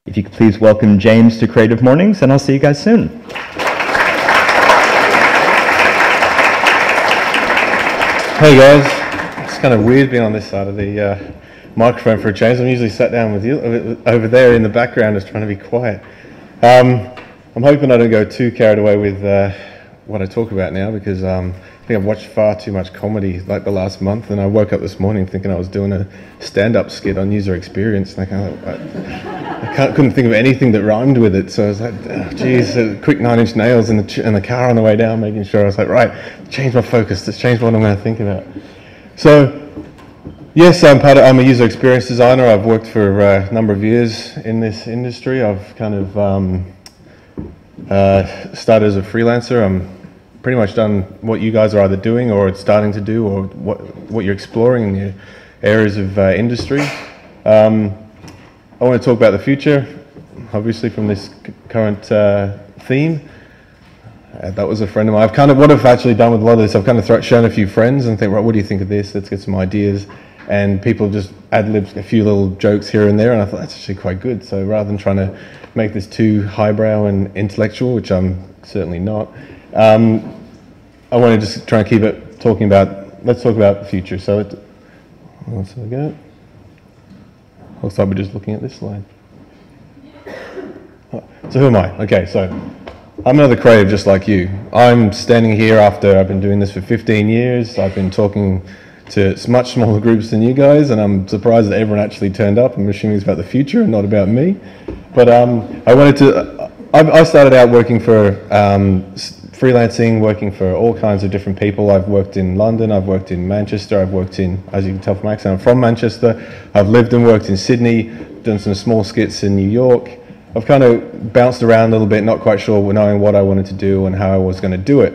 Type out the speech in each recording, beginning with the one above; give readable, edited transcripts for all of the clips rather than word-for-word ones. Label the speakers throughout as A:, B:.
A: If you could please welcome James to Creative Mornings, and I'll see you guys soon.
B: Hey guys, it's kind of weird being on this side of the microphone for a change. I'm usually sat down with you over there in the background, just trying to be quiet. I'm hoping I don't go too carried away with what I talk about now, because I think I've watched far too much comedy like the last month, and I woke up this morning thinking I was doing a stand-up skit on user experience, and I couldn't think of anything that rhymed with it, so I was like, oh, geez, quick 9 Inch Nails in the car on the way down, making sure. I was like, right, change my focus, let's change what I'm going to think about. So, yes, I'm a user experience designer. I've worked for a number of years in this industry. I've kind of started as a freelancer. I'm pretty much done what you guys are either doing or starting to do, or what you're exploring in your areas of industry. I want to talk about the future, obviously from this current theme. That was a friend of mine. What I've actually done with a lot of this, I've kind of shown a few friends and think, right, what do you think of this? Let's get some ideas. And people just ad-libbed a few little jokes here and there, and I thought that's actually quite good. So rather than trying to make this too highbrow and intellectual, which I'm certainly not, I want to just try and keep it talking about, let's talk about the future. So let's go. Looks like we're just looking at this slide. So who am I? Okay, so I'm another creative just like you. I'm standing here after I've been doing this for 15 years. I've been talking to much smaller groups than you guys, and I'm surprised that everyone actually turned up. I'm assuming it's about the future and not about me. But I started out working for freelancing, working for all kinds of different people. I've worked in London, I've worked in Manchester, I've worked in, as you can tell from my accent, I'm from Manchester. I've lived and worked in Sydney, done some small skits in New York. I've kind of bounced around a little bit, not quite sure knowing what I wanted to do and how I was going to do it.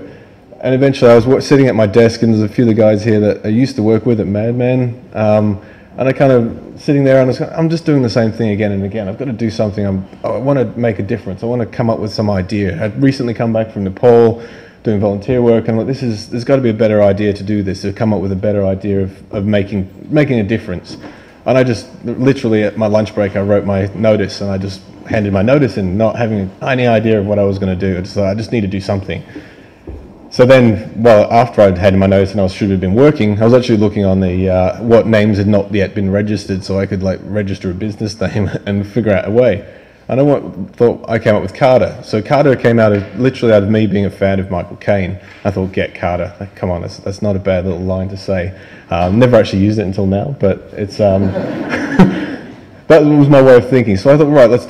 B: And eventually I was sitting at my desk, and there's a few of the guys here that I used to work with at Madman, and I kind of sitting there and I'm just doing the same thing again and again. I've got to do something. I want to make a difference. I want to come up with some idea. I'd recently come back from Nepal doing volunteer work, and there's got to be a better idea to do this, to come up with a better idea of making a difference. And I just literally at my lunch break I wrote my notice, and I just handed my notice in, not having any idea of what I was going to do. I just need to do something. So then, well, after I'd handed my notice and I should have been working, I was actually looking on the what names had not yet been registered, so I could like register a business name and figure out a way. And I came up with Carter. So Carter came literally out of me being a fan of Michael Caine. I thought, get Carter. Like, come on, that's not a bad little line to say. Never actually used it until now, but it's that was my way of thinking. So I thought, right, let's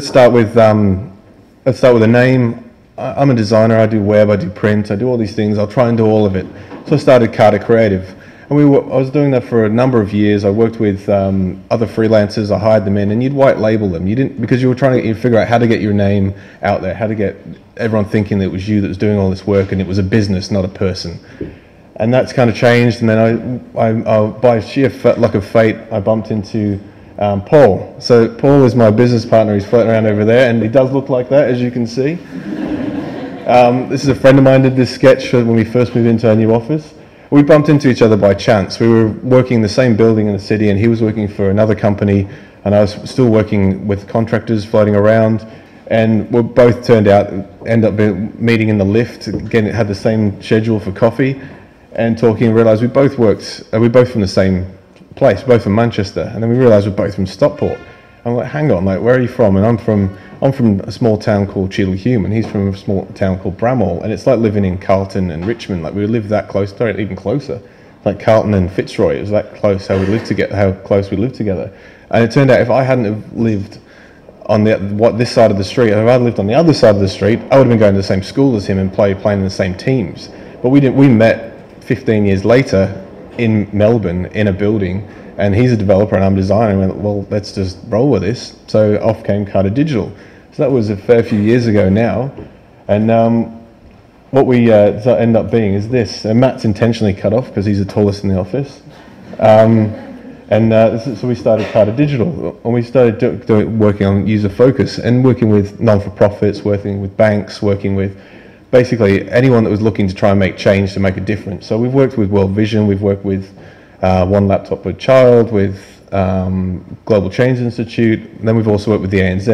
B: start with a name. I'm a designer, I do web, I do print, I do all these things. I'll try and do all of it. So I started Carter Creative. And I was doing that for a number of years. I worked with other freelancers, I hired them in, and you'd white label them. You didn't, because you were trying to figure out how to get your name out there, how to get everyone thinking that it was you that was doing all this work, and it was a business, not a person. And that's kind of changed, and then I by sheer luck of fate, I bumped into Paul. So Paul is my business partner. He's floating around over there, and he does look like that, as you can see. This is a friend of mine did this sketch when we first moved into our new office. We bumped into each other by chance. We were working in the same building in the city, and he was working for another company, and I was still working with contractors floating around, and we both ended up meeting in the lift, again, had the same schedule for coffee, and talking, and realised we're both from the same place, both from Manchester, and then we realised we're both from Stockport. I'm like, hang on, like, where are you from? And I'm from a small town called Cheadle-Hulme, and he's from a small town called Bramall, and it's like living in Carlton and Richmond. Like, we lived that close, sorry, even closer. Like Carlton and Fitzroy, it was that close how close we lived together. And it turned out if I hadn't have lived on this side of the street, if I'd lived on the other side of the street, I would have been going to the same school as him and playing in the same teams. But we met 15 years later in Melbourne in a building, And he's a developer and I'm a designer. And we went, well, let's just roll with this. So off came Carter Digital. So that was a fair few years ago now. And what we end up being is this. And Matt's intentionally cut off because he's the tallest in the office. So we started Carter Digital, and we started working on user focus and working with non-for-profits, working with banks, working with basically anyone that was looking to try and make change to make a difference. So we've worked with World Vision, we've worked with One Laptop Per Child, with Global Change Institute, and then we've also worked with the ANZ.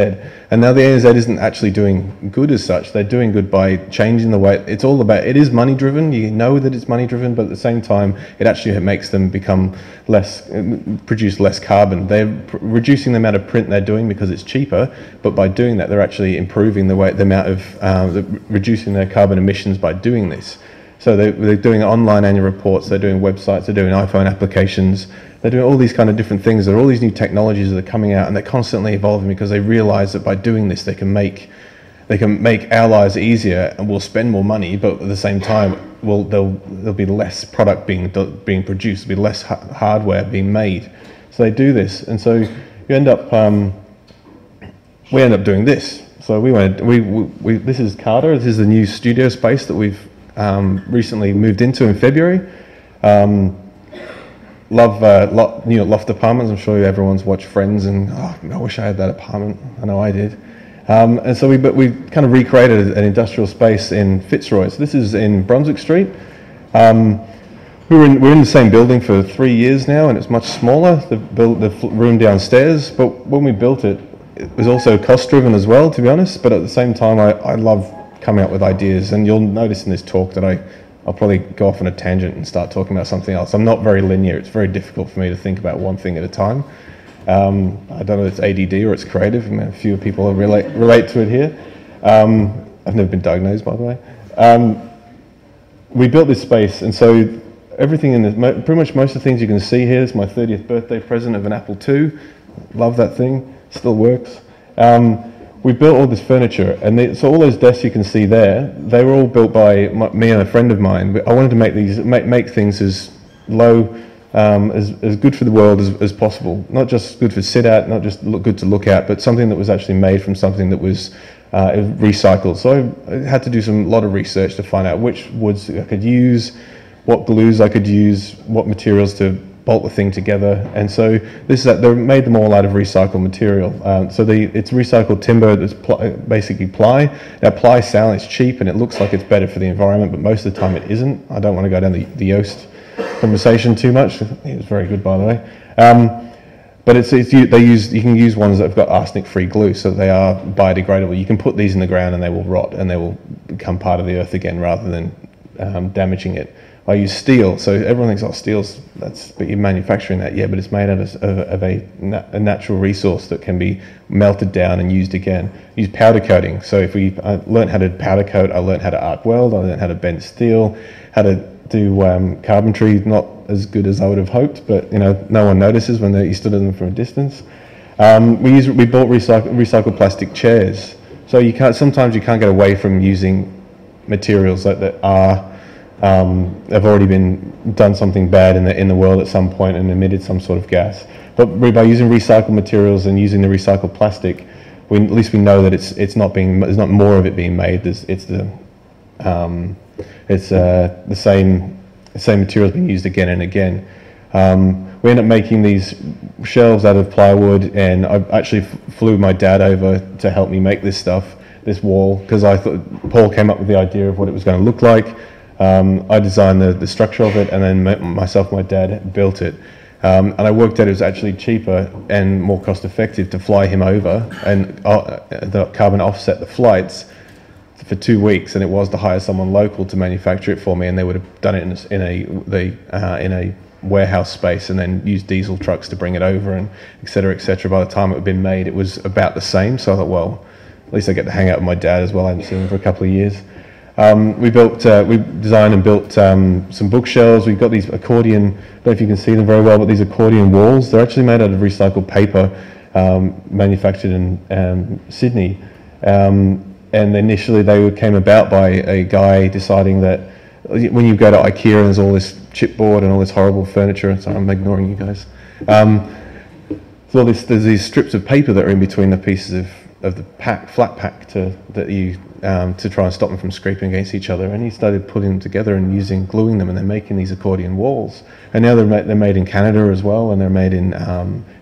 B: And now the ANZ isn't actually doing good as such, they're doing good by changing the way, it is money driven, you know that it's money driven, but at the same time, it actually makes them produce less carbon. They're reducing the amount of print they're doing because it's cheaper, but by doing that, they're actually improving reducing their carbon emissions by doing this. So they're doing online annual reports, they're doing websites, they're doing iPhone applications, they're doing all these kind of different things. There are all these new technologies that are coming out, and they're constantly evolving because they realize that by doing this, they can make our lives easier, and we'll spend more money, but at the same time, there'll be less product being produced, there'll be less hardware being made. So they do this, and so we end up doing this. So this is Carter. This is the new studio space that we've recently moved into in February. Love loft apartments. I'm sure everyone's watched Friends, and I wish I had that apartment. I know I did. And so we kind of recreated an industrial space in Fitzroy. So this is in Brunswick Street. We're in the same building for 3 years now, and it's much smaller. The room downstairs, but when we built it, it was also cost-driven as well, to be honest. But at the same time, I love coming up with ideas, and you'll notice in this talk that I'll probably go off on a tangent and start talking about something else. I'm not very linear. It's very difficult for me to think about one thing at a time. I don't know if it's ADD or it's creative. I mean, a few people relate to it here. I've never been diagnosed, by the way. We built this space, and so everything in this, pretty much most of the things you can see here is my 30th birthday present of an Apple II. Love that thing. Still works. We built all this furniture, and so all those desks you can see there, they were all built by me and a friend of mine. I wanted to make things as low, as good for the world as possible. Not just good to sit at, not just good to look at, but something that was actually made from something that was recycled. So I had to do a lot of research to find out which woods I could use, what glues I could use, what materials to bolt the thing together. And so they made them all out of recycled material. It's recycled timber that's basically ply. Now ply sounds cheap and it looks like it's better for the environment, but most of the time it isn't. I don't want to go down the Yoast conversation too much. It was very good, by the way. But you can use ones that have got arsenic-free glue, so they are biodegradable. You can put these in the ground and they will rot and they will become part of the earth again rather than damaging it. I use steel, so everyone thinks, but you're manufacturing that, yeah, but it's made out of a natural resource that can be melted down and used again. Use powder coating, so I learned how to powder coat, I learned how to arc weld, I learned how to bend steel, how to do carpentry, not as good as I would have hoped, but no one notices when you stood at them from a distance. We bought recycled plastic chairs, so sometimes you can't get away from using materials that have already done something bad in the world at some point and emitted some sort of gas. But by using recycled materials and using the recycled plastic, at least we know that there's not more of it being made. It's the same materials being used again and again. We ended up making these shelves out of plywood, and I actually flew my dad over to help me make this wall, because I thought Paul came up with the idea of what it was going to look like. I designed the structure of it, and then myself and my dad built it. And I worked out it was actually cheaper and more cost effective to fly him over and the carbon offset the flights for 2 weeks than it was to hire someone local to manufacture it for me, and they would have done it in a warehouse space and then used diesel trucks to bring it over, and et cetera, et cetera. By the time it had been made, it was about the same. So I thought, well, at least I get to hang out with my dad as well. I hadn't seen him for a couple of years. We designed and built some bookshelves. We've got these accordion, I don't know if you can see them very well, but these accordion walls, they're actually made out of recycled paper, manufactured in Sydney. And initially they came about by a guy deciding that when you go to IKEA and there's all this chipboard and all this horrible furniture, sorry, I'm ignoring you guys. So there's these strips of paper that are in between the pieces of the flat pack to try and stop them from scraping against each other. And he started putting them together and gluing them, and they're making these accordion walls. And now they're made in Canada as well, and they're made in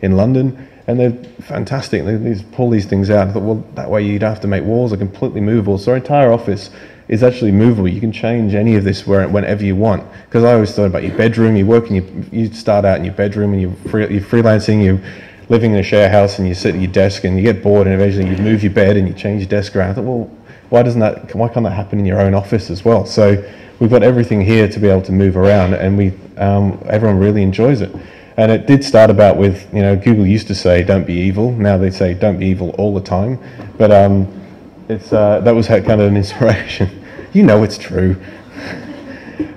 B: London, and they're fantastic. They pull these things out. I thought, well, that way you'd have to make walls are completely movable. So our entire office is actually movable. You can change any of this whenever you want. Because I always thought about your bedroom. You work and you start out in your bedroom, and you're freelancing. You're living in a share house, and you sit at your desk, and you get bored, and eventually you move your bed and you change your desk around. I thought, well, why can't that happen in your own office as well? So we've got everything here to be able to move around, and everyone really enjoys it. And it did start about with, Google used to say, don't be evil. Now they say, don't be evil all the time. But that was kind of an inspiration. It's true.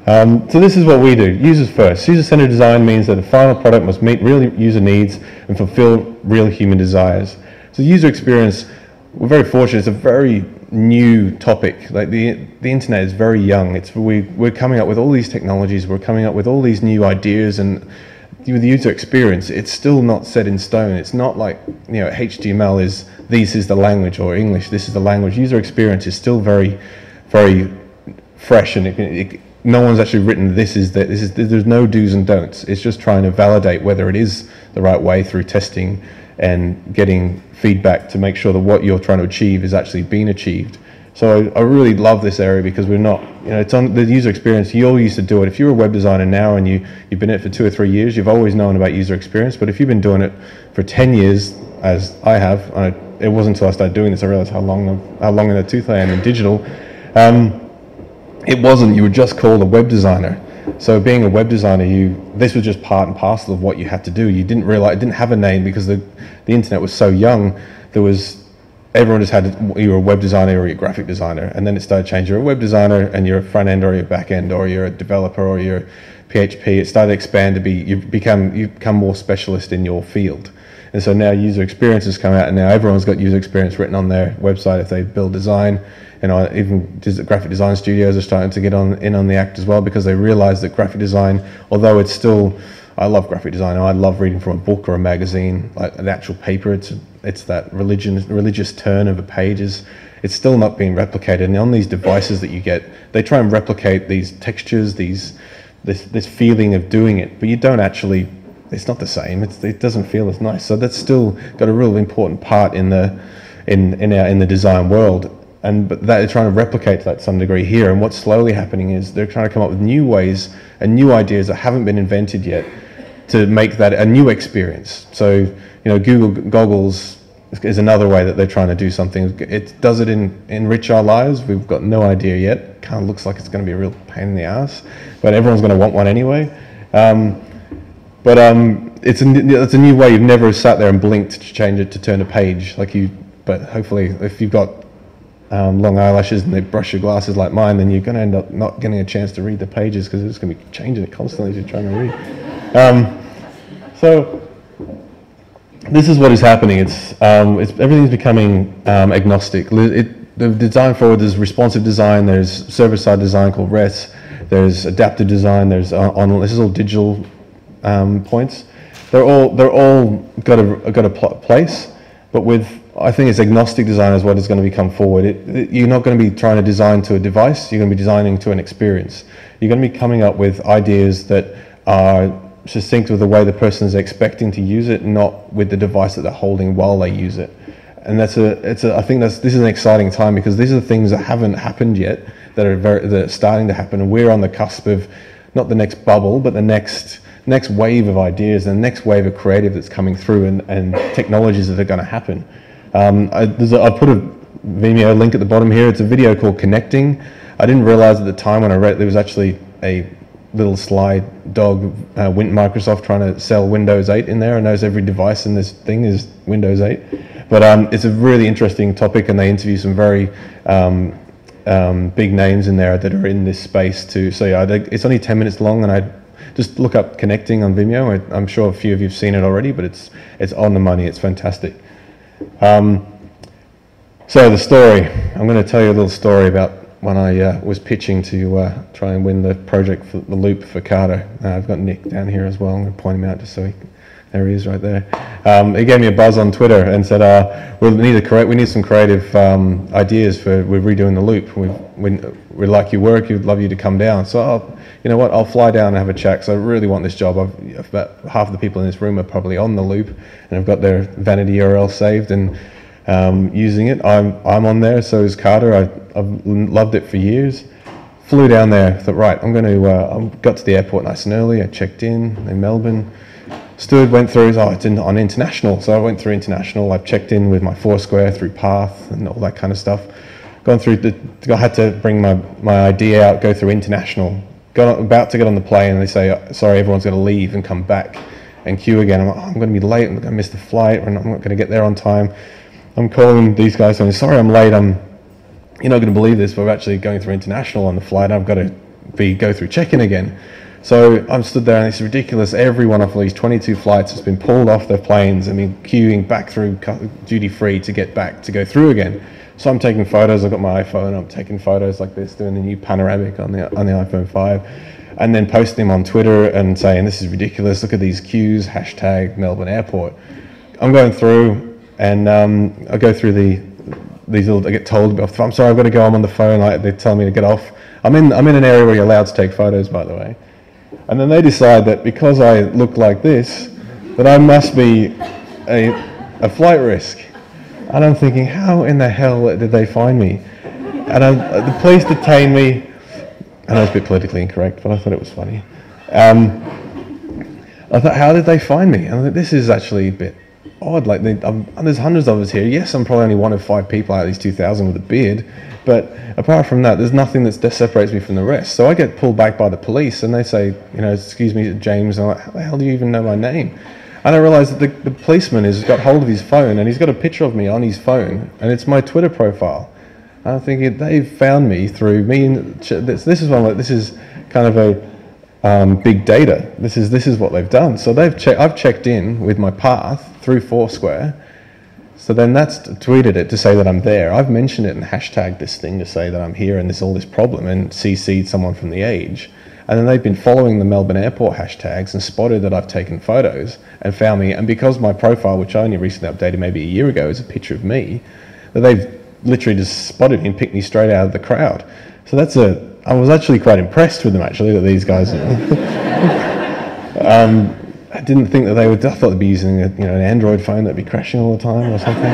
B: So this is what we do, users first. User-centered design means that the final product must meet real user needs and fulfill real human desires. So user experience, we're very fortunate, it's a very new topic. Like the internet is very young. We're coming up with all these technologies, we're coming up with all these new ideas, and with the user experience, it's still not set in stone. It's not like, HTML is, this is the language, or English, this is the language. User experience is still very, very fresh, and no one's actually written there's no do's and don'ts. It's just trying to validate whether it is the right way through testing and getting feedback to make sure that what you're trying to achieve is actually being achieved. So I really love this area, because we're not, it's on the user experience. You all used to do it. If you're a web designer now and you've been in it for 2 or 3 years, you've always known about user experience. But if you've been doing it for 10 years, as I have, it wasn't until I started doing this I realized how long in the tooth I am in digital. It wasn't, you were just called a web designer. So being a web designer, this was just part and parcel of what you had to do. You didn't realize, it didn't have a name, because the internet was so young. Everyone just had, you were a web designer or you're a graphic designer, and then it started changing. You're a web designer and you're a front end or you're a back end or you're a developer or you're PHP. It started to expand to you become more specialist in your field. And so now user experience has come out, and now everyone's got user experience written on their website if they build design. Even graphic design studios are starting to get in on the act as well, because they realize that graphic design, although it's still, I love graphic design. I love reading from a book or a magazine, like an actual paper. It's that religious turn of a page. It's still not being replicated. And on these devices that you get, they try and replicate these textures, this feeling of doing it, but you don't actually. It's not the same. It doesn't feel as nice. So that's still got a real important part in the design world. But they're trying to replicate that to some degree here. And what's slowly happening is they're trying to come up with new ways and new ideas that haven't been invented yet to make that a new experience. So, Google Goggles is another way that they're trying to do something. Does it enrich our lives? We've got no idea yet. Kind of looks like it's going to be a real pain in the ass, but everyone's going to want one anyway. It's a new way. You've never sat there and blinked to change it to turn a page but hopefully if you've got long eyelashes and they brush your glasses like mine, then you're going to end up not getting a chance to read the pages, because it's going to be changing it constantly as you're trying to read. So this is what is happening. Everything's becoming agnostic. The design forward, there's responsive design, there's server-side design called REST, there's adaptive design, this is all digital points. They're all got a place, but I think it's agnostic design is what is going to become forward. You're not going to be trying to design to a device, you're going to be designing to an experience. You're going to be coming up with ideas that are succinct with the way the person is expecting to use it, not with the device that they're holding while they use it. And I think this is an exciting time, because these are the things that haven't happened yet that are starting to happen, and we're on the cusp of not the next bubble, but the next wave of ideas and the next wave of creative that's coming through, and technologies that are going to happen. I've put a Vimeo link at the bottom here. It's a video called Connecting. I didn't realize at the time when I read it, there was actually a little sly dog, Microsoft trying to sell Windows 8 in there, and knows every device in this thing is Windows 8. But it's a really interesting topic, and they interview some very big names in there that are in this space too. So yeah, it's only 10 minutes long, and I just look up Connecting on Vimeo. I'm sure a few of you have seen it already, but it's on the money. It's fantastic. So the story, I'm going to tell you a little story about when I was pitching to try and win the project for the loop for Carter. I've got Nick down here as well. I'm going to point him out just so he There he is, right there. He gave me a buzz on Twitter and said, we need some creative ideas for, we're redoing the loop. We like your work, we'd love you to come down. So, you know what, I'll fly down and have a chat, because I really want this job. About half of the people in this room are probably on the loop, and I've got their vanity URL saved and using it. I'm on there, so is Carter. I've loved it for years. Flew down there, thought, right, I'm going to, I got to the airport nice and early. I checked in Melbourne. Went through, it's on international, so I went through international. I checked in with my Foursquare through Path and all that kind of stuff. I had to bring my ID out, go through international. About to get on the plane, and they say, sorry, everyone's got to leave and come back and queue again. I'm like, I'm going to be late, I'm going to miss the flight, and I'm not going to get there on time. I'm calling these guys saying, sorry, I'm late. You're not going to believe this, but we're actually going through international on the flight. I've got to go through check-in again. So I'm stood there, and it's ridiculous. Every one of these 22 flights has been pulled off their planes and been queuing back through duty-free to get back, to go through again. So I'm taking photos. I've got my iPhone. I'm taking photos like this, doing the new panoramic on the iPhone 5, and then posting them on Twitter and saying, this is ridiculous. Look at these queues, hashtag Melbourne Airport. I'm going through, and I go through I get told, I'm sorry, I've got to go, I'm on the phone. They tell me to get off. I'm in an area where you're allowed to take photos, by the way. And then they decide that because I look like this, that I must be a flight risk. And I'm thinking, how in the hell did they find me? And the police detained me. I know it's a bit politically incorrect, but I thought it was funny. I thought, how did they find me? And I thought, this is actually a bit odd. Like, there's hundreds of us here. Yes, I'm probably only one of 5 people out of these 2,000 with a beard, but apart from that, there's nothing that separates me from the rest. So I get pulled back by the police, and they say, excuse me, James. And I'm like, how the hell do you even know my name? And I realised that the policeman has got hold of his phone, and he's got a picture of me on his phone, and it's my Twitter profile. And I'm thinking, they've found me through me. This is kind of a big data. This is what they've done. So I've checked in with my Path through Foursquare. So then that's tweeted it to say that I'm there. I've mentioned it and hashtagged this thing to say that I'm here and there's all this problem, and CC'd someone from The Age. And then they've been following the Melbourne Airport hashtags and spotted that I've taken photos and found me. And because my profile, which I only recently updated maybe a year ago, is a picture of me, that they've literally just spotted me and picked me straight out of the crowd. So I was actually quite impressed with them, actually, that these guys... I didn't think that I thought they'd be using an Android phone that'd be crashing all the time or something.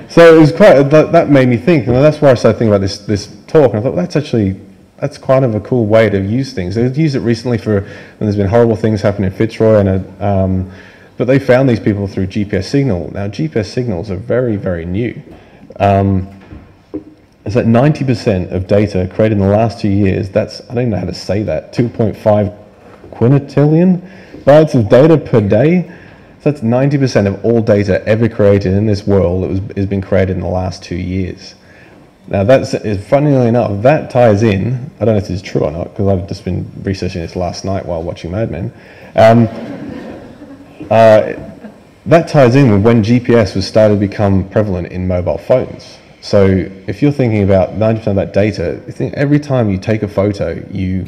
B: So it was that made me think, and that's why I started thinking about this talk, and I thought, that's kind of a cool way to use things. They've used it recently when there's been horrible things happening in Fitzroy, but they found these people through GPS signal. Now, GPS signals are very, very new. It's like 90% of data created in the last 2 years, I don't even know how to say that, 2.5 quintillion bytes of data per day. So that's 90% of all data ever created in this world that has been created in the last 2 years. Now, funnily enough, that ties in, I don't know if this is true or not, because I've just been researching this last night while watching Mad Men. That ties in with when GPS was started to become prevalent in mobile phones. So if you're thinking about 90% of that data, I think every time you take a photo, you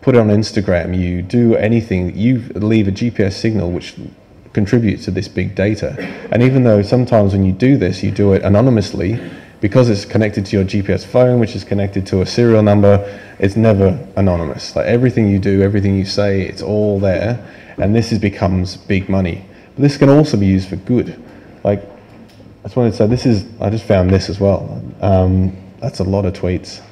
B: put it on Instagram, you do anything, you leave a GPS signal which contributes to this big data. And even though sometimes when you do this, you do it anonymously, because it's connected to your GPS phone, which is connected to a serial number, it's never anonymous. Like, everything you do, everything you say, it's all there, and this becomes big money. But this can also be used for good. Like, I just wanted to say, I just found this as well. That's a lot of tweets.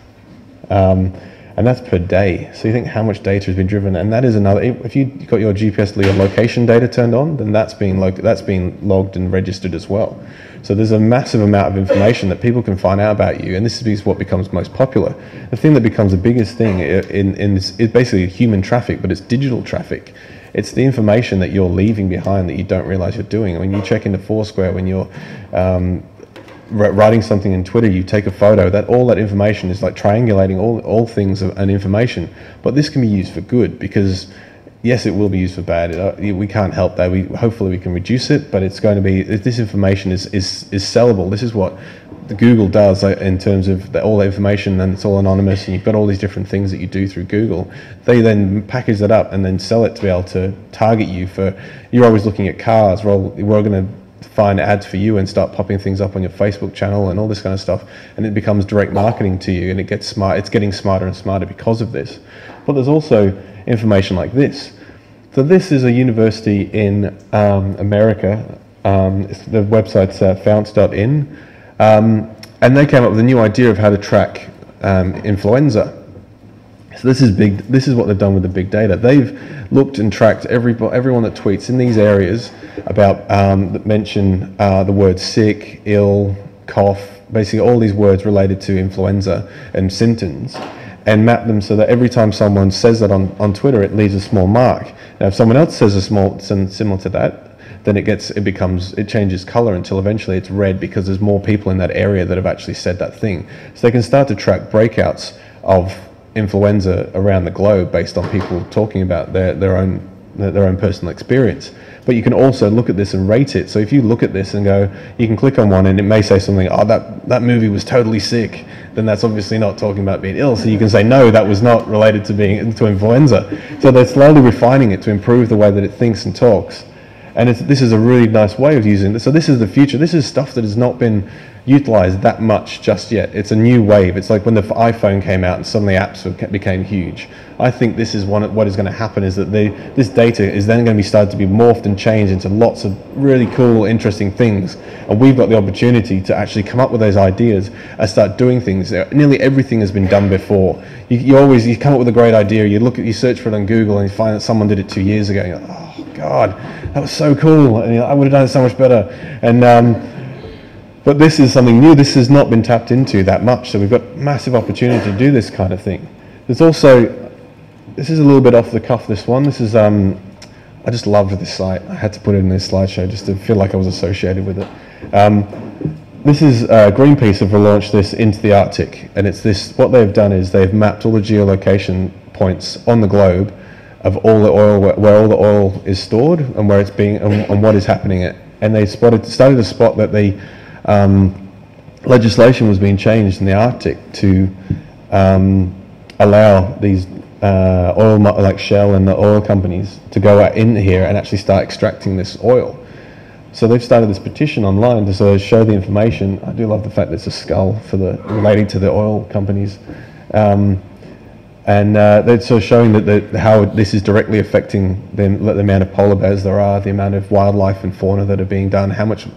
B: And that's per day. So you think how much data has been driven, and that is another. If you got your GPS location data turned on, then that's being logged and registered as well. So there's a massive amount of information that people can find out about you, and this is what becomes most popular. The thing that becomes the biggest thing is basically human traffic, but it's digital traffic. It's the information that you're leaving behind that you don't realize you're doing. When you check into Foursquare, when you're writing something in Twitter, you take a photo, all that information is like triangulating all things and information. But this can be used for good, because yes, it will be used for bad. We can't help that. Hopefully we can reduce it, but it's going to be, this information is sellable. Google does in terms of all the information, and it's all anonymous, and you've got all these different things that you do through Google. They then package that up and then sell it to be able to target you for, you're always looking at cars, well, we're going to find ads for you and start popping things up on your Facebook channel and all this kind of stuff, and it becomes direct marketing to you, and it gets smart. It's getting smarter and smarter because of this. But there's also information like this. So this is a university in America. The website's founts.in, and they came up with a new idea of how to track influenza. So this is big. This is what they've done with the big data. They've looked and tracked everyone that tweets in these areas about that mention the word sick, ill, cough, basically all these words related to influenza and symptoms, and map them so that every time someone says that on Twitter, it leaves a small mark. Now, if someone else says a small similar to that, then it changes color until eventually it's red, because there's more people in that area that have actually said that thing. So they can start to track breakouts of influenza around the globe based on people talking about their own personal experience. But you can also look at this and rate it. So if you look at this and go, you can click on one and it may say something, oh, that movie was totally sick, then that's obviously not talking about being ill. So you can say, no, that was not related to influenza. So they're slowly refining it to improve the way that it thinks and talks. And this is a really nice way of using this. So this is the future. This is stuff that has not been utilized that much just yet. It's a new wave. It's like when the iPhone came out and suddenly apps became huge. I think this is what is going to happen, is that this data is then going to be started to be morphed and changed into lots of really cool, interesting things. And we've got the opportunity to actually come up with those ideas and start doing things. Nearly everything has been done before. You come up with a great idea, you search for it on Google and you find that someone did it 2 years ago. And you're like, oh God, that was so cool. And I would have done it so much better. And but this is something new. This has not been tapped into that much. So we've got massive opportunity to do this kind of thing. There's also, this is a little bit off the cuff, this one. This is, I just loved this site. I had to put it in this slideshow just to feel like I was associated with it. This is Greenpeace have relaunched this into the Arctic. And it's this, what they've done is they've mapped all the geolocation points on the globe of all the oil, where all the oil is stored and where it's being, and what is happening at. And they started to spot that the legislation was being changed in the Arctic to allow these oil, like Shell and the oil companies, to go out in here and actually start extracting this oil. So they've started this petition online to sort of show the information. I do love the fact that it's a skull relating to the oil companies. And they're sort of showing that how this is directly affecting the amount of polar bears there are, the amount of wildlife and fauna that are being done, how much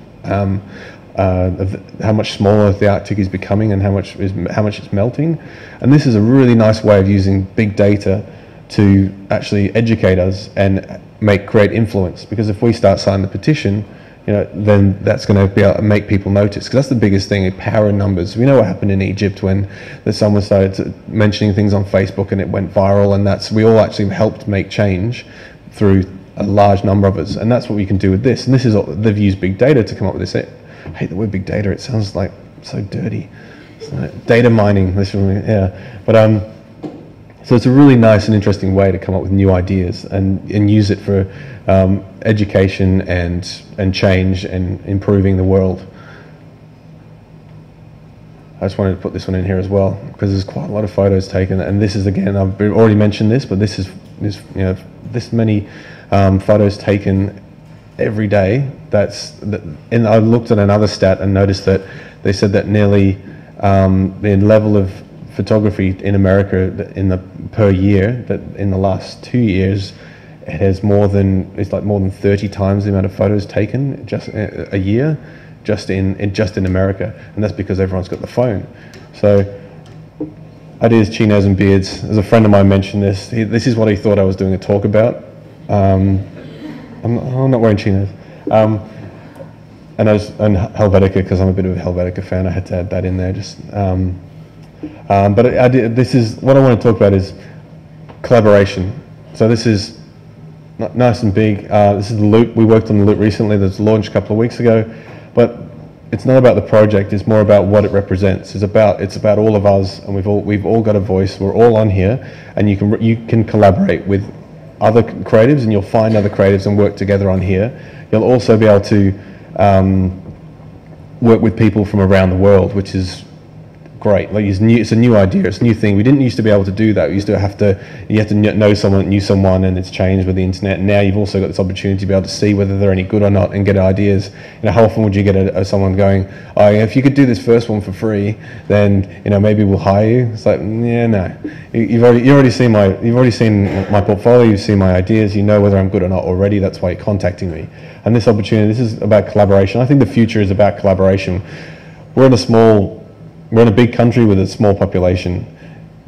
B: smaller the Arctic is becoming, and how much it's melting. And this is a really nice way of using big data to actually educate us and create influence. Because if we start signing the petition, then that's going to be able to make people notice. Because that's the biggest thing, power in numbers. We know what happened in Egypt when someone started mentioning things on Facebook and it went viral, and we all actually helped make change through a large number of us. And that's what we can do with this. And this is they've used big data to come up with this. I hate the word big data. It sounds like so dirty. It's like data mining. Yeah. But so it's a really nice and interesting way to come up with new ideas and use it for education and change and improving the world. I just wanted to put this one in here as well, because there's quite a lot of photos taken. And this is, again, I've already mentioned this, but this this many photos taken every day. And I looked at another stat and noticed that they said that nearly the level of photography in America per year, that in the last 2 years, it's more than 30 times the amount of photos taken just a year, just in America. And that's because everyone's got the phone. So ideas, chinos and beards. As a friend of mine mentioned this, this is what he thought I was doing a talk about. I'm not wearing chinos. And Helvetica, because I'm a bit of a Helvetica fan, I had to add that in there. But this is what I want to talk about, is collaboration. So this is nice and big. This is the Loop. We worked on the Loop recently. That's launched a couple of weeks ago. But it's not about the project. It's more about what it represents. It's about all of us, and we've all got a voice. We're all on here, and you can collaborate with other creatives, and you'll find other creatives and work together on here. You'll also be able to work with people from around the world, which is great. Like it's a new idea, it's a new thing. We didn't used to be able to do that. We used to have to, you have to know someone that knew someone, and it's changed with the internet. And now you've also got this opportunity to be able to see whether they're any good or not and get ideas. How often would you get someone going, oh, if you could do this first one for free, then maybe we'll hire you. It's like, yeah, no. You've already seen my portfolio. You've seen my ideas. You know whether I'm good or not already. That's why you're contacting me. And this opportunity, this is about collaboration. I think the future is about collaboration. We're in a big country with a small population.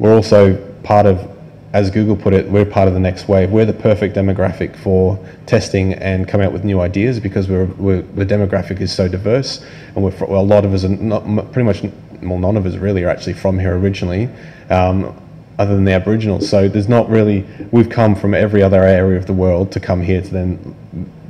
B: We're also part of, as Google put it, we're part of the next wave. We're the perfect demographic for testing and coming up with new ideas, because the demographic is so diverse, and a lot of us are none of us really are actually from here originally, other than the Aboriginals. So we've come from every other area of the world to come here to then,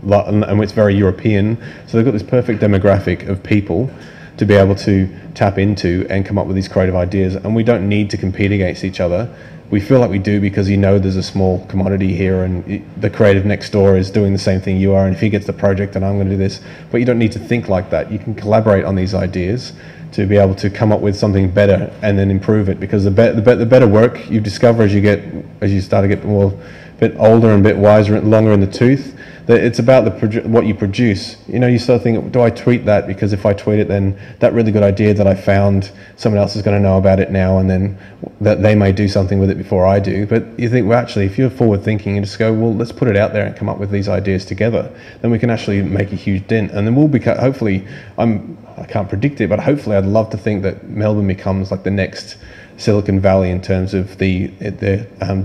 B: and it's very European. So they've got this perfect demographic of people to be able to tap into and come up with these creative ideas. And we don't need to compete against each other. We feel like we do, because there's a small commodity here, and the creative next door is doing the same thing you are, and if he gets the project, then I'm going to do this. But you don't need to think like that. You can collaborate on these ideas to be able to come up with something better and then improve it, because the better work you discover as you start to get a bit older and a bit wiser and longer in the tooth, that it's about what you produce. You start thinking, do I tweet that? Because if I tweet it, then that really good idea that I found, someone else is going to know about it now, and then that they may do something with it before I do. But you think, well, actually, if you're forward thinking, you just go, well, let's put it out there and come up with these ideas together. Then we can actually make a huge dent, and then we'll become, hopefully, I can't predict it, but hopefully I'd love to think that Melbourne becomes like the next Silicon Valley in terms of the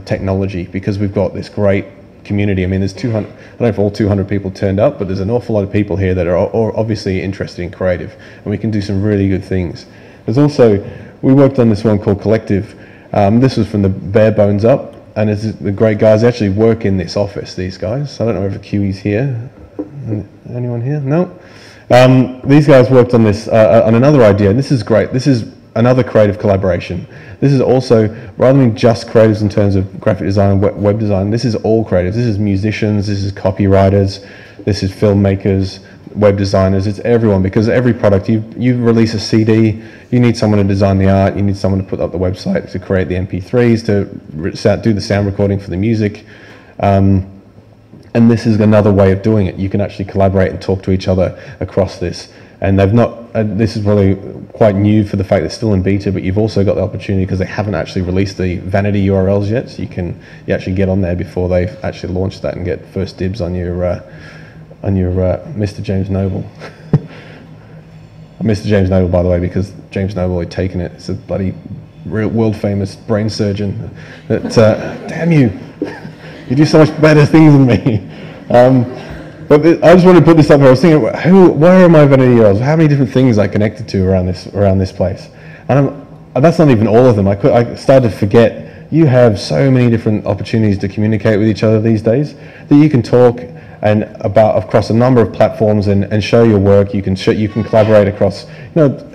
B: technology, because we've got this great community. I mean, there's 200, I don't know if all 200 people turned up, but there's an awful lot of people here that are obviously interested in creative, and we can do some really good things. There's also, we worked on this one called Collective. This was from the bare bones up, and it's the great guys. They actually work in this office, these guys. I don't know if QE's here. Anyone here? No? These guys worked on this, on another idea, and this is great. This is another creative collaboration. This is also, rather than just creatives in terms of graphic design and web design, this is all creatives. This is musicians, this is copywriters, this is filmmakers, web designers, it's everyone, because every product, you release a CD, you need someone to design the art, you need someone to put up the website, to create the MP3s, to do the sound recording for the music. And this is another way of doing it. You can actually collaborate and talk to each other across this. And they've not, this is probably quite new for the fact that it's still in beta, but you've also got the opportunity, because they haven't actually released the vanity URLs yet, so you actually get on there before they've actually launched that and get first dibs on your Mr. James Noble. Mr. James Noble, by the way, because James Noble had taken it. It's a bloody world famous brain surgeon. That, damn you, you do so much better things than me. But I just wanted to put this up here. I was thinking, where are my vanity URLs? How many different things I connected to around this place? And that's not even all of them. I started to forget. You have so many different opportunities to communicate with each other these days, that you can talk and across a number of platforms and show your work. You can collaborate across.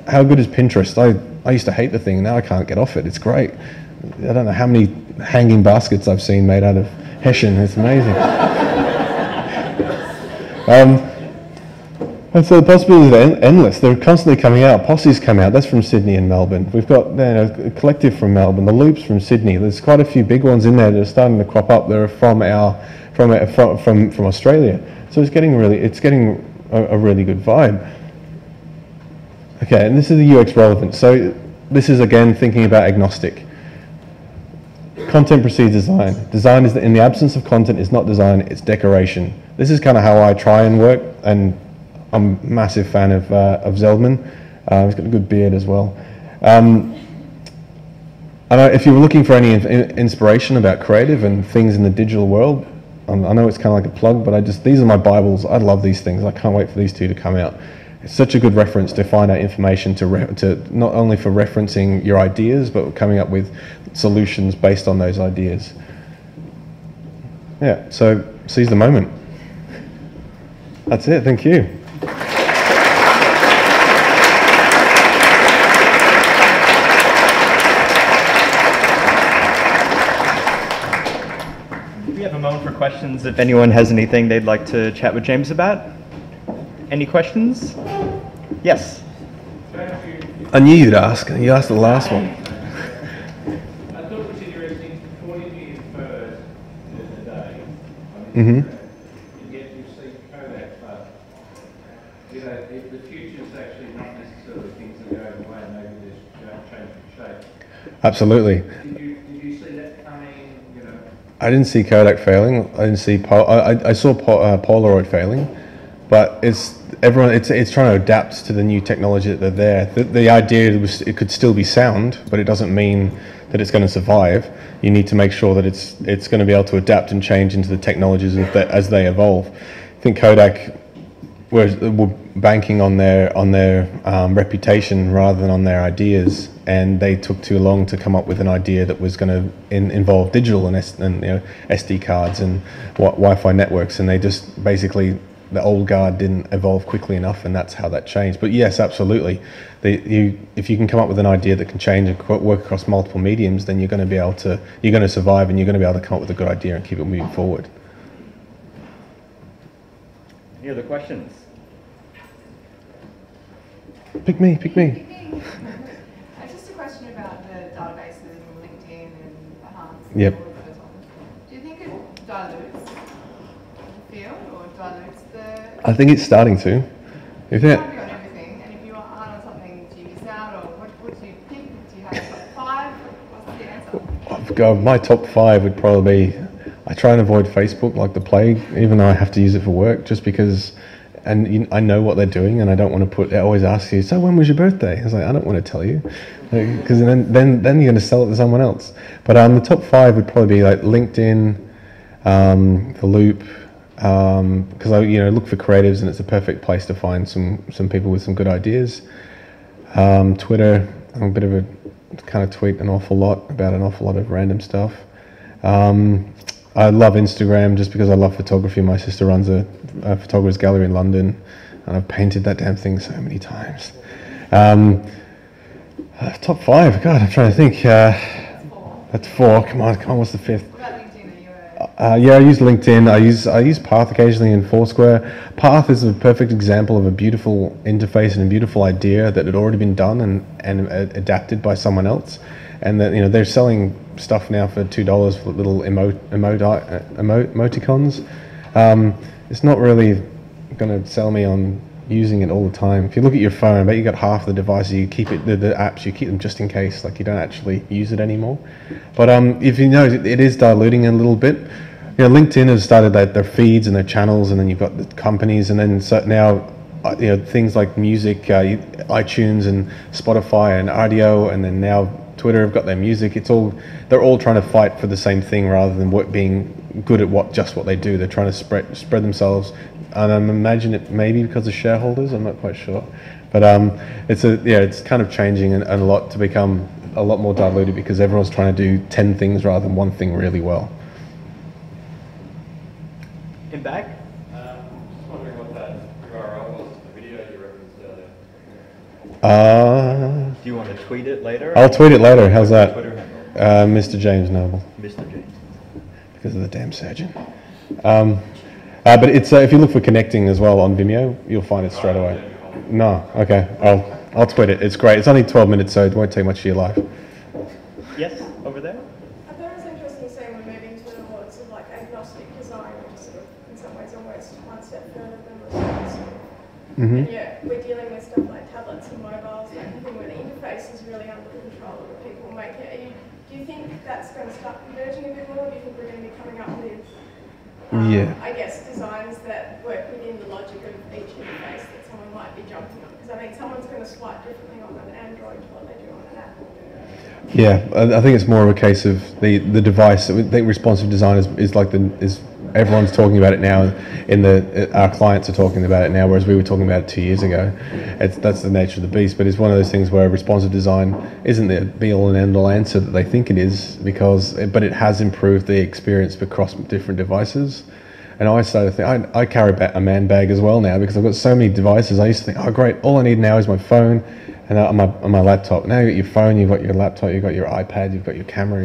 B: How good is Pinterest? I used to hate the thing. Now I can't get off it. It's great. I don't know how many hanging baskets I've seen made out of hessian. It's amazing. And so the possibilities are endless. They're constantly coming out. Posse's come out. That's from Sydney and Melbourne. We've got a collective from Melbourne. The Loops from Sydney. There's quite a few big ones in there that are starting to crop up. They're from Australia. So it's getting a really good vibe. Okay, and this is the UX relevance. So this is again thinking about agnostic. Content precedes design. Design is, in the absence of content, is not design, it's decoration. This is kind of how I try and work, and I'm a massive fan of Zeldman. He's got a good beard as well. And if you were looking for any inspiration about creative and things in the digital world, I know it's kind of like a plug, but these are my Bibles. I love these things. I can't wait for these two to come out. It's such a good reference to find out information to not only for referencing your ideas, but coming up with solutions based on those ideas. Yeah, so seize the moment. That's it, thank you.
A: We have a moment for questions if anyone has anything they'd like to chat with James about. Any questions? Yes.
B: I knew you'd ask. You asked the last one.
C: I thought it was interesting, 40 million birds in a day. And yet you see Kodak, but you know, if the future's actually not necessarily things that are going away, maybe there's change of shape.
B: Absolutely.
C: Did you see that coming? You know,
B: I didn't see Kodak failing. I didn't see. I saw Polaroid failing, but it's trying to adapt to the new technology that they're there. The idea was it could still be sound, but it doesn't mean that it's going to survive. You need to make sure that it's going to be able to adapt and change into the technologies as they evolve. I think Kodak were banking on their reputation rather than on their ideas, and they took too long to come up with an idea that was going to involve digital and SD cards and Wi-Fi networks, and they just basically, the old guard didn't evolve quickly enough, and that's how that changed. But yes, absolutely, if you can come up with an idea that can change and work across multiple mediums, then you're going to survive, and you're going to be able to come up with a good idea and keep it moving forward.
A: Any other questions?
B: Pick me.
D: Just a question about the databases and LinkedIn and Behance.
B: Yep.
D: Do you think it dilutes the field or dilutes the...
B: I think it's starting to. If
D: You
B: that,
D: can't be on everything, and if you aren't on something, do you miss out, or what do you pick? Do you have a top 5? What's the answer?
B: my top 5 would probably be, I try and avoid Facebook like the plague, even though I have to use it for work, just because, and I know what they're doing, and I don't want to it always asks you, so when was your birthday? I was like, I don't want to tell you, because then you're going to sell it to someone else. But the top 5 would probably be like LinkedIn, The Loop, because I look for creatives, and it's a perfect place to find some people with some good ideas. Twitter, I'm a bit of a kind of tweet an awful lot about an awful lot of random stuff. I love Instagram just because I love photography. My sister runs a photographer's gallery in London, and I've painted that damn thing so many times. Top 5, God, I'm trying to think. That's 4. Come on, what's the 5th?
D: What about LinkedIn?
B: Yeah, I use LinkedIn. I use Path occasionally and Foursquare. Path is a perfect example of a beautiful interface and a beautiful idea that had already been done and adapted by someone else, and that they're selling stuff now for $2 for little emoticons. It's not really going to sell me on using it all the time. If you look at your phone, I bet you got half the devices you keep it, the apps you keep them just in case, like you don't actually use it anymore. But if you know, it is diluting a little bit. LinkedIn has started their feeds and their channels, and then you've got the companies, and then now things like music, iTunes and Spotify and audio, and then now Twitter have got their music. They're all trying to fight for the same thing rather than being good at what they do. They're trying to spread themselves, and I imagine it maybe because of shareholders. I'm not quite sure, but it's kind of changing and a lot to become a lot more diluted because everyone's trying to do 10 things rather than one thing really well.
A: In back?
E: Just wondering what that URL was to the video you referenced earlier.
A: Do you want to tweet it later?
B: I'll tweet it later. How's that?
A: Twitter handle?
B: Mr. James Noble.
A: Mr. James.
B: Because of the damn surgeon. But it's if you look for connecting as well on Vimeo, you'll find it straight away. No, okay. I'll tweet it. It's great. It's only 12 minutes, so it won't take much of your life.
A: Yes, over there?
F: I thought it was interesting seeing we're moving towards like agnostic design, which is sort of in some ways almost one step further than responsive. And yet we're dealing with stuff like tablets and mobiles and everything where the interface is really under the control of the people who make it. Do you think that's going to start converging a bit more? Do you think we're going to be coming up with, I guess, designs that work within the logic of each interface that someone might be jumping on? Because I mean, someone's going to swipe differently on an Android to what they do on an Apple.
B: Yeah, I think it's more of a case of the device. I think responsive design is everyone's talking about it now. Our clients are talking about it now, whereas we were talking about it 2 years ago. That's the nature of the beast. But it's one of those things where responsive design isn't the be-all and end-all answer that they think it is, but it has improved the experience across different devices. And I started to think, I carry a man bag as well now because I've got so many devices. I used to think, oh great, all I need now is my phone and on my laptop. Now you've got your phone, you've got your laptop, you've got your iPad, you've got your camera,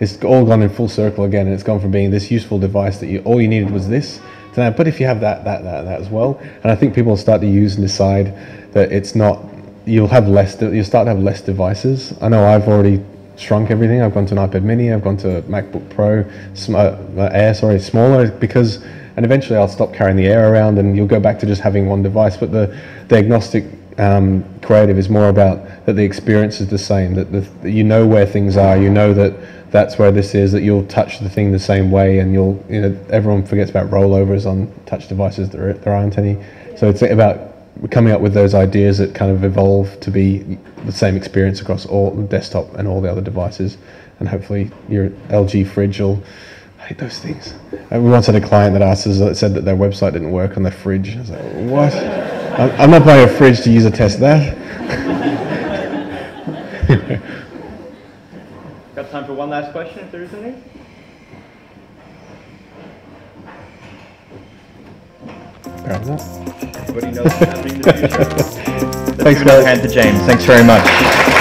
B: it's all gone in full circle again, and it's gone from being this useful device that all you needed was this to now, but if you have that as well. And I think people will start to use and decide that it's not, you'll start to have less devices. I know I've already shrunk everything. I've gone to an iPad Mini, I've gone to MacBook Pro, Air, smaller, because, and eventually I'll stop carrying the Air around and you'll go back to just having one device. But the agnostic creative is more about that the experience is the same, that you know where things are, you know that that's where this is, that you'll touch the thing the same way, and everyone forgets about rollovers on touch devices. There aren't any. So it's about coming up with those ideas that kind of evolve to be the same experience across all the desktop and all the other devices, and hopefully your LG fridge will. I hate those things. We once had a client that asked us, that said that their website didn't work on their fridge. I was like, what? I'm not buying a fridge to user test that.
A: Got time for one last question, if there is any? Everybody knows what's happening in the future.
B: Thanks, guys.
A: Hand to James. Thanks very much.